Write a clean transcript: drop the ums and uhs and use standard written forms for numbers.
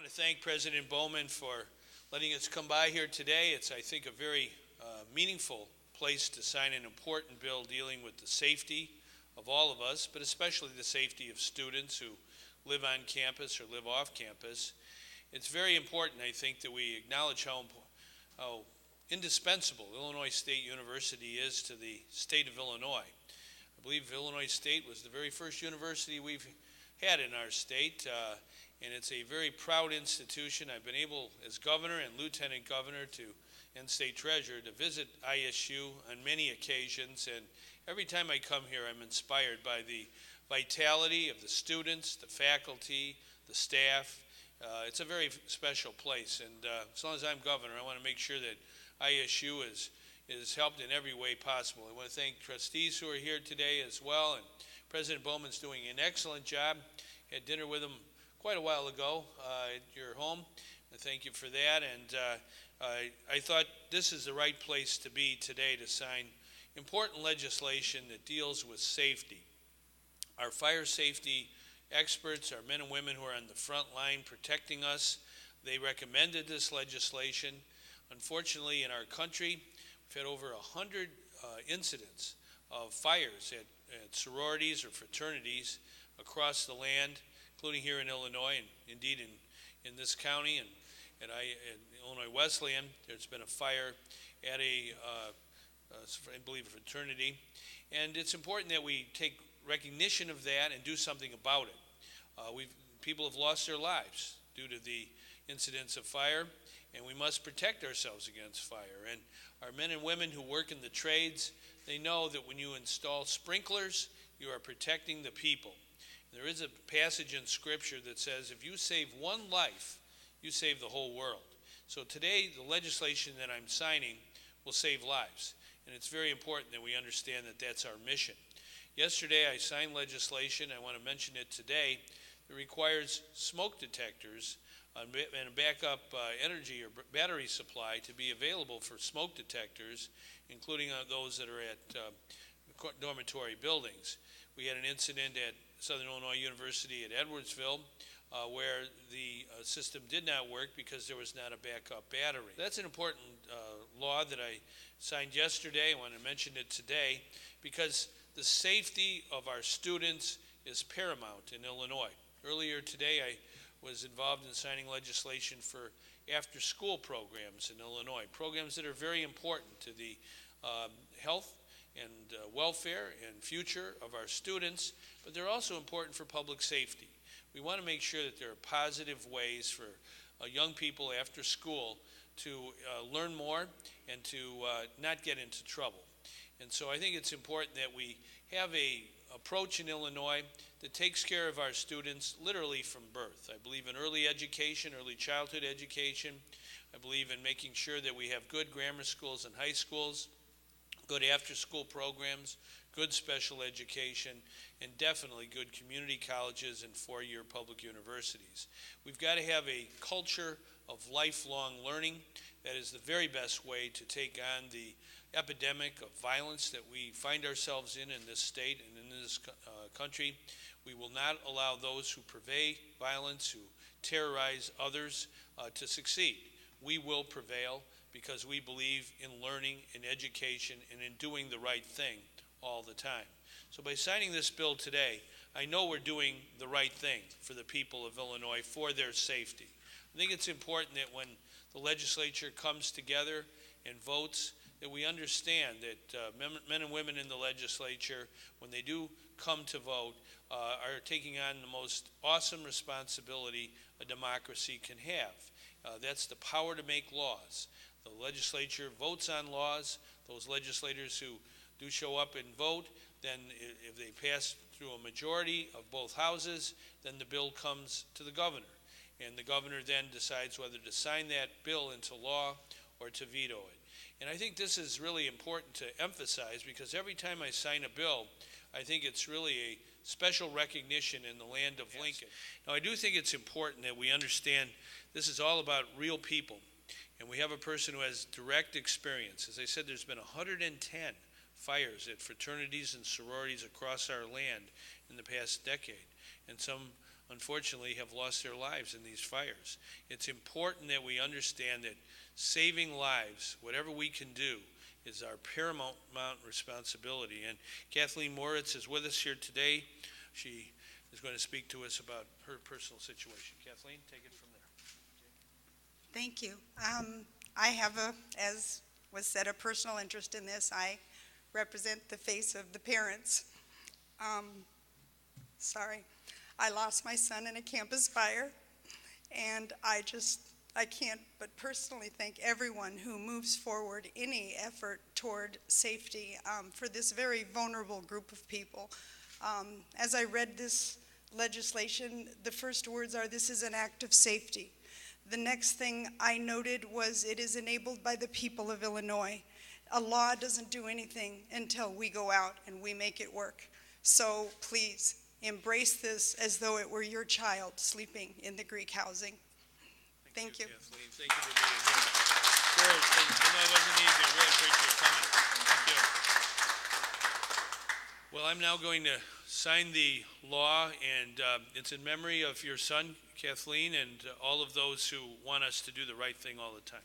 want to thank President Bowman for letting us come by here today. It's, I think, a very meaningful place to sign an important bill dealing with the safety of all of us, but especially the safety of students who live on campus or live off campus. It's very important, I think, that we acknowledge how indispensable Illinois State University is to the state of Illinois. I believe Illinois State was the very first university we've had in our state, and it's a very proud institution. I've been able, as governor and lieutenant governor and state treasurer, to visit ISU on many occasions, and every time I come here I'm inspired by the vitality of the students, the faculty, the staff. It's a very special place, and as long as I'm governor, I want to make sure that ISU is helped in every way possible. I want to thank trustees who are here today as well, and President Bowman's doing an excellent job. Had dinner with him quite a while ago at your home. I thank you for that, and I thought this is the right place to be today to sign important legislation that deals with safety. Our fire safety experts, our men and women who are on the front line protecting us, they recommended this legislation. Unfortunately, in our country, we've had over 100 incidents of fires at sororities or fraternities across the land, including here in Illinois, and indeed in this county, and at Illinois Wesleyan. There's been a fire at I believe, a fraternity, and it's important that we take recognition of that and do something about it. People have lost their lives due to the incidents of fire, and we must protect ourselves against fire. And our men and women who work in the trades, they know that when you install sprinklers, you are protecting the people. There is a passage in Scripture that says if you save one life, you save the whole world. So today, the legislation that I'm signing will save lives, and it's very important that we understand that that's our mission. Yesterday, I signed legislation, I want to mention it today, that requires smoke detectors and a backup energy or battery supply to be available for smoke detectors, including those that are at dormitory buildings. We had an incident at Southern Illinois University at Edwardsville where the system did not work because there was not a backup battery. That's an important law that I signed yesterday. I want to mention it today because the safety of our students is paramount in Illinois. Earlier today, I was involved in signing legislation for after-school programs in Illinois, programs that are very important to the health and welfare and future of our students, but they're also important for public safety. We want to make sure that there are positive ways for young people after school to learn more and to not get into trouble. And so I think it's important that we have a approach in Illinois that takes care of our students literally from birth. I believe in early education, early childhood education. I believe in making sure that we have good grammar schools and high schools, good after-school programs, good special education, and definitely good community colleges and four-year public universities. We've got to have a culture of lifelong learning. That is the very best way to take on the epidemic of violence that we find ourselves in this state and in this country. We will not allow those who purvey violence, who terrorize others, to succeed. We will prevail because we believe in learning, in education, and in doing the right thing all the time. So by signing this bill today, I know we're doing the right thing for the people of Illinois, for their safety. I think it's important that when the legislature comes together and votes, that we understand that men and women in the legislature, when they do come to vote, are taking on the most awesome responsibility a democracy can have. That's the power to make laws. The legislature votes on laws. Those legislators who do show up and vote, then if they pass through a majority of both houses, then the bill comes to the governor. And the governor then decides whether to sign that bill into law or to veto it. And I think this is really important to emphasize because every time I sign a bill, I think it's really a special recognition in the land of Lincoln. Now, I do think it's important that we understand this is all about real people. And we have a person who has direct experience. As I said, there's been 110 fires at fraternities and sororities across our land in the past decade. And some unfortunately, have lost their lives in these fires. It's important that we understand that saving lives, whatever we can do, is our paramount responsibility. And Kathleen Moritz is with us here today. She is going to speak to us about her personal situation. Kathleen, take it from there. Thank you. I have, as was said, a personal interest in this. I represent the face of the parents. I lost my son in a campus fire, and I can't but personally thank everyone who moves forward any effort toward safety for this very vulnerable group of people. As I read this legislation, the first words are, "This is an act of safety." The next thing I noted was, it is enabled by the people of Illinois. A law doesn't do anything until we go out and we make it work. So please embrace this as though it were your child sleeping in the Greek housing. Thank you. Kathleen. Thank you for being here. Sure, I know it wasn't easy. I really appreciate you coming. Thank you. Well, I'm now going to sign the law, and it's in memory of your son, Kathleen, and all of those who want us to do the right thing all the time.